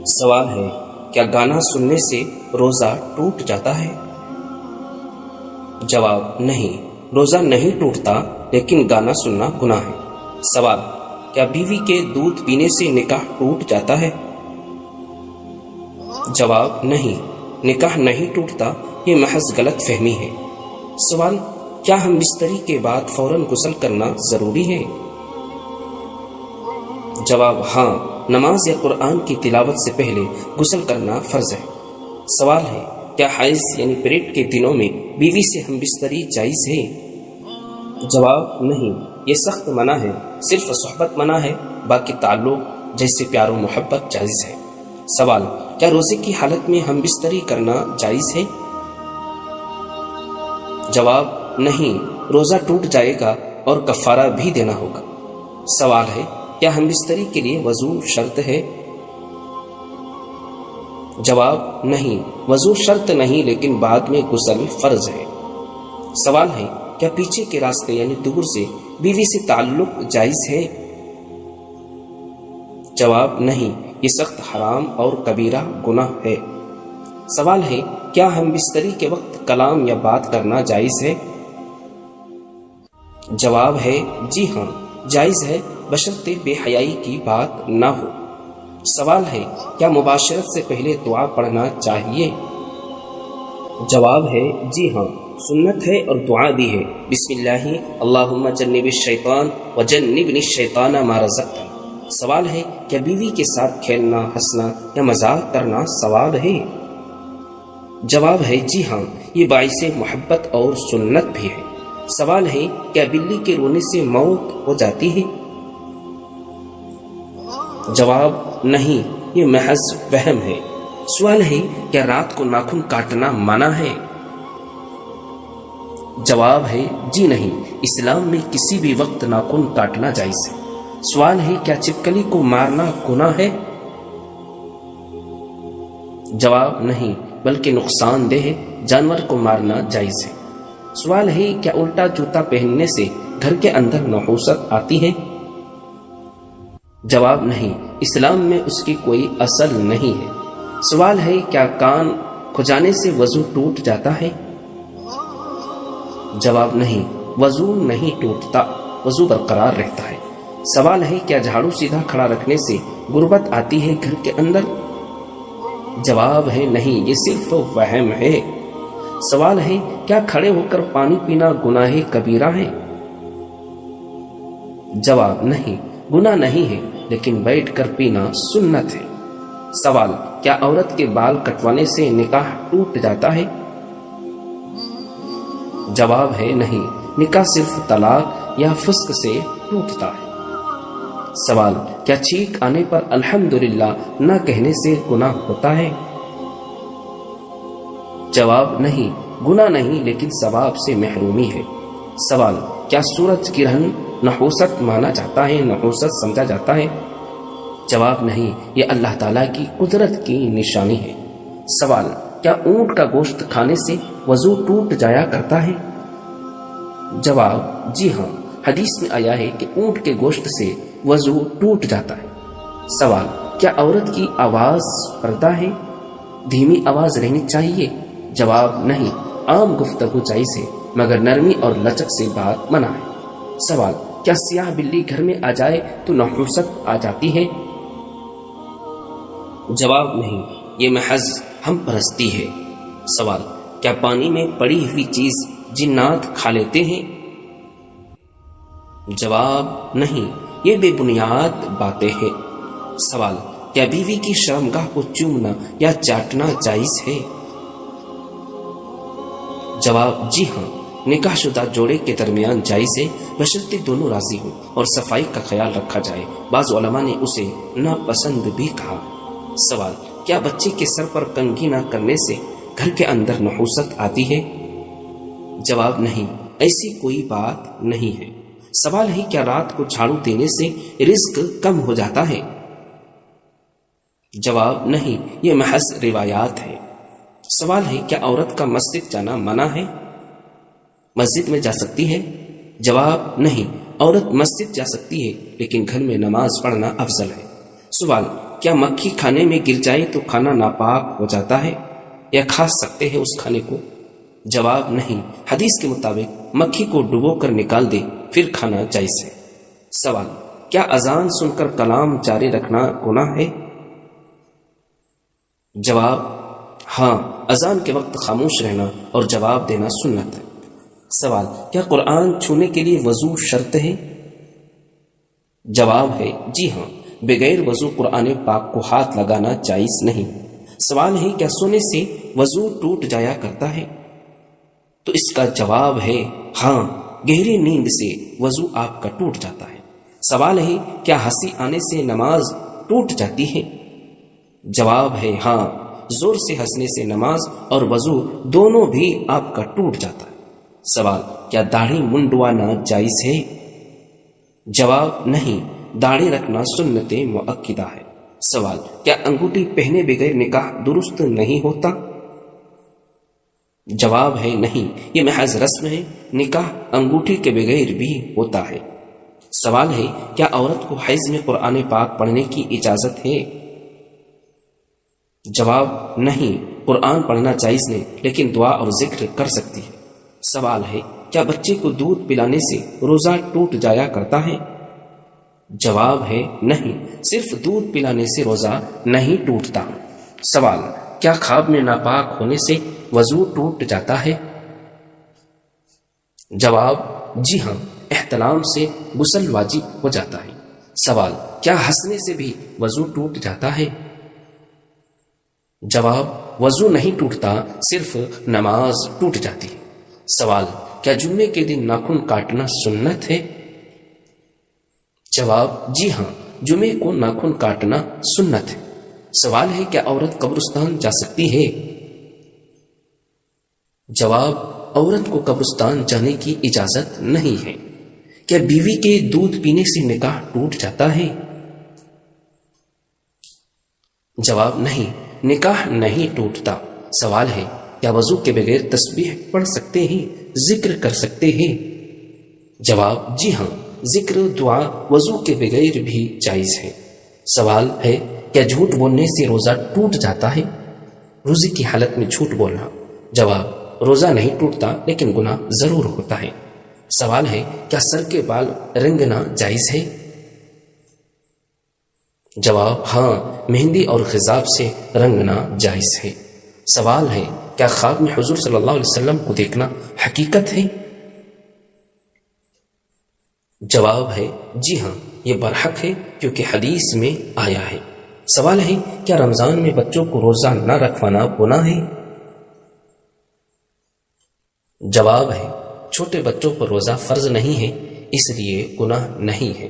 سوال ہے، کیا گانا سننے سے روزہ ٹوٹ جاتا ہے؟ جواب نہیں، روزہ نہیں ٹوٹتا، لیکن گانا سننا گناہ ہے۔ سوال، کیا بیوی کے دودھ پینے سے نکاح ٹوٹ جاتا ہے؟ جواب نہیں، نکاح نہیں ٹوٹتا، یہ محض غلط فہمی ہے۔ سوال، کیا ہم بستری کے بعد فوراً غسل کرنا ضروری ہے؟ جواب ہاں، نماز یا قرآن کی تلاوت سے پہلے غسل کرنا فرض ہے۔ سوال ہے، کیا حیض یعنی پیریڈ کے دنوں میں بیوی سے ہم بستری جائز ہے؟ جواب نہیں، یہ سخت منع ہے، صرف صحبت منع ہے، باقی تعلق جیسے پیار و محبت جائز ہے۔ سوال، کیا روزے کی حالت میں ہم بستری کرنا جائز ہے؟ جواب نہیں، روزہ ٹوٹ جائے گا اور کفارہ بھی دینا ہوگا۔ سوال ہے، کیا ہم بستری کے لیے وضو شرط ہے؟ جواب نہیں، وضو شرط نہیں، لیکن بعد میں غسل فرض ہے۔ سوال ہے، کیا پیچھے کے راستے یعنی دبر سے بیوی سے تعلق جائز ہے؟ جواب نہیں، یہ سخت حرام اور کبیرہ گناہ ہے۔ سوال ہے، کیا ہم بستری کے وقت کلام یا بات کرنا جائز ہے؟ جواب ہے، جی ہاں، جائز ہے، بشرطے بے حیائی کی بات نہ ہو۔ سوال ہے، کیا مباشرت سے پہلے دعا پڑھنا چاہیے؟ جواب ہے، جی ہاں، سنت ہے اور دعا بھی ہے۔ بسم اللہ اللہم جنب الشیطان وجنبنی الشیطان ما رزقتنا۔ سوال ہے، کیا بیوی کے ساتھ کھیلنا، ہنسنا یا مذاق کرنا ثواب ہے؟ جواب ہے، جی ہاں، یہ باعث محبت اور سنت بھی ہے۔ سوال ہے، کیا بلی کے رونے سے موت ہو جاتی ہے؟ جواب نہیں، یہ محض وہم ہے۔ سوال ہے، کیا رات کو ناخن کاٹنا منع ہے؟ جواب ہے، جی نہیں، اسلام میں کسی بھی وقت ناخن کاٹنا جائز ہے۔ سوال ہے، کیا چھپکلی کو مارنا گناہ ہے؟ جواب نہیں، بلکہ نقصان دہ ہے، جانور کو مارنا جائز ہے۔ سوال ہے، کیا الٹا جوتا پہننے سے گھر کے اندر نحوست آتی ہے؟ جواب نہیں، اسلام میں اس کی کوئی اصل نہیں ہے۔ سوال ہے، کیا کان کھجانے سے وضو ٹوٹ جاتا ہے؟ جواب نہیں، وضو نہیں ٹوٹتا، وضو برقرار رہتا ہے۔ سوال ہے، کیا جھاڑو سیدھا کھڑا رکھنے سے غربت آتی ہے گھر کے اندر؟ جواب ہے، نہیں، یہ صرف وہم ہے۔ سوال ہے، کیا کھڑے ہو کر پانی پینا گناہ کبیرہ ہے؟ جواب نہیں، گناہ نہیں ہے، لیکن بیٹھ کر پینا سنت ہے۔ سوال، کیا عورت کے بال کٹوانے سے نکاح ٹوٹ جاتا ہے؟ جواب ہے، نہیں، نکاح صرف طلاق یا فسق سے ٹوٹتا ہے۔ سوال، کیا چھینک آنے پر الحمدللہ نہ کہنے سے گناہ ہوتا ہے؟ جواب نہیں، گناہ نہیں، لیکن ثواب سے محرومی ہے۔ سوال، کیا سورج گرہن نحوست مانا جاتا ہے، نحوست سمجھا جاتا ہے؟ جواب نہیں، یہ اللہ تعالیٰ کی قدرت کی نشانی ہے۔ سوال، کیا اونٹ کا گوشت کھانے سے وضو ٹوٹ جایا کرتا ہے؟ جواب، جی ہاں، حدیث میں آیا ہے کہ اونٹ کے گوشت سے وضو ٹوٹ جاتا ہے۔ سوال، کیا عورت کی آواز پردہ ہے، دھیمی آواز رہنی چاہیے؟ جواب نہیں، عام گفتگو جائز ہے، مگر نرمی اور لچک سے بات منع ہے۔ سوال، کیا سیاہ بلی گھر میں آ جائے تو نحوست آ جاتی ہے؟ جواب نہیں، یہ محض ہم پرستی ہے۔ سوال، کیا پانی میں پڑی ہوئی چیز جنات کھا لیتے ہیں؟ جواب نہیں، یہ بے بنیاد باتیں ہیں۔ سوال، کیا بیوی کی شرمگاہ کو چومنا یا چاٹنا جائز ہے؟ جواب، جی ہاں، نکاح شدہ جوڑے کے درمیان جائز ہے، بشرطے دونوں راضی ہوں اور صفائی کا خیال رکھا جائے۔ بعض علماء نے اسے ناپسند بھی کہا۔ سوال، کیا بچے کے سر پر کنگھی نہ کرنے سے گھر کے اندر نحوست آتی ہے؟ جواب نہیں، ایسی کوئی بات نہیں ہے۔ سوال ہے، کیا رات کو جھاڑو دینے سے رزق کم ہو جاتا ہے؟ جواب نہیں، یہ محض روایات ہے۔ سوال ہے، کیا عورت کا مسجد جانا منع ہے؟ مسجد میں جا سکتی ہے؟ جواب نہیں، عورت مسجد جا سکتی ہے، لیکن گھر میں نماز پڑھنا افضل ہے۔ سوال، کیا مکھی کھانے میں گر جائے تو کھانا ناپاک ہو جاتا ہے یا کھا سکتے ہیں اس کھانے کو؟ جواب نہیں، حدیث کے مطابق مکھی کو ڈبو کر نکال دے پھر کھانا جائز ہے۔ سوال، کیا اذان سن کر کلام جاری رکھنا گناہ ہے؟ جواب، ہاں، اذان کے وقت خاموش رہنا اور جواب دینا سنت ہے۔ سوال، کیا قرآن چھونے کے لیے وضو شرط ہے؟ جواب ہے جی ہاں، بغیر وضو قرآن پاک کو ہاتھ لگانا جائز نہیں۔ سوال ہے، کیا سونے سے وضو ٹوٹ جایا کرتا ہے؟ تو اس کا جواب ہے ہاں، گہری نیند سے وضو آپ کا ٹوٹ جاتا ہے۔ سوال ہے، کیا ہنسی آنے سے نماز ٹوٹ جاتی ہے؟ جواب ہے ہاں، زور سے ہنسنے سے نماز اور وضو دونوں بھی آپ کا ٹوٹ جاتا ہے۔ سوال، کیا داڑھی منڈوانا جائز ہے؟ جواب نہیں، داڑھی رکھنا سنت مؤکدہ ہے۔ سوال، کیا انگوٹھی پہنے بغیر نکاح درست نہیں ہوتا؟ جواب ہے نہیں، یہ محض رسم ہے، نکاح انگوٹھی کے بغیر بھی ہوتا ہے۔ سوال ہے، کیا عورت کو حیض میں قرآن پاک پڑھنے کی اجازت ہے؟ جواب نہیں، قرآن پڑھنا جائز نہیں، لیکن دعا اور ذکر کر سکتی ہے۔ سوال ہے، کیا بچے کو دودھ پلانے سے روزہ ٹوٹ جایا کرتا ہے؟ جواب ہے نہیں، صرف دودھ پلانے سے روزہ نہیں ٹوٹتا۔ سوال، کیا خواب میں ناپاک ہونے سے وضو ٹوٹ جاتا ہے؟ جواب، جی ہاں، احتلام سے غسل واجب ہو جاتا ہے۔ سوال، کیا ہنسنے سے بھی وضو ٹوٹ جاتا ہے؟ جواب، وضو نہیں ٹوٹتا، صرف نماز ٹوٹ جاتی ہے۔ سوال، کیا جمعے کے دن ناخن کاٹنا سنت ہے؟ جواب، جی ہاں، جمعے کو ناخن کاٹنا سنت ہے۔ سوال ہے، کیا عورت قبرستان جا سکتی ہے؟ جواب، عورت کو قبرستان جانے کی اجازت نہیں ہے۔ کیا بیوی کے دودھ پینے سے نکاح ٹوٹ جاتا ہے؟ جواب نہیں، نکاح نہیں ٹوٹتا۔ سوال ہے، کیا وضو کے بغیر تسبیح پڑھ سکتے ہیں، ذکر کر سکتے ہیں؟ جواب، جی ہاں، ذکر دعا وضو کے بغیر بھی جائز ہے۔ سوال ہے، کیا جھوٹ بولنے سے روزہ ٹوٹ جاتا ہے؟ روزے کی حالت میں جھوٹ بولنا۔ جواب، روزہ نہیں ٹوٹتا، لیکن گناہ ضرور ہوتا ہے۔ سوال ہے، کیا سر کے بال رنگنا جائز ہے؟ جواب، ہاں، مہندی اور خضاب سے رنگنا جائز ہے۔ سوال ہے، کیا خواب میں حضور صلی اللہ علیہ وسلم کو دیکھنا حقیقت ہے؟ جواب ہے جی ہاں، یہ برحق ہے، کیونکہ حدیث میں آیا ہے۔ سوال ہے، کیا رمضان میں بچوں کو روزہ نہ رکھوانا گناہ ہے؟ جواب ہے، چھوٹے بچوں پر روزہ فرض نہیں ہے، اس لیے گناہ نہیں ہے۔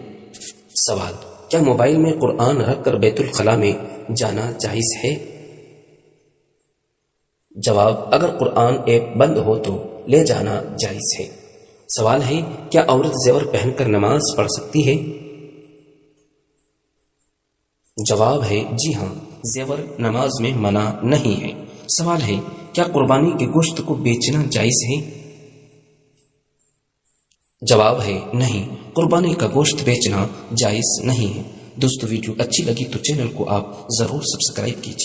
سوال، کیا موبائل میں قرآن رکھ کر بیت الخلاء میں جانا جائز ہے؟ جواب، اگر قرآن ایپ بند ہو تو لے جانا جائز ہے۔ سوال ہے، کیا عورت زیور پہن کر نماز پڑھ سکتی ہے؟ جواب ہے جی ہاں، زیور نماز میں منع نہیں ہے۔ سوال ہے، کیا قربانی کے گوشت کو بیچنا جائز ہے؟ جواب ہے نہیں، قربانی کا گوشت بیچنا جائز نہیں ہے۔ دوستو، ویڈیو اچھی لگی تو چینل کو آپ ضرور سبسکرائب کیجیے۔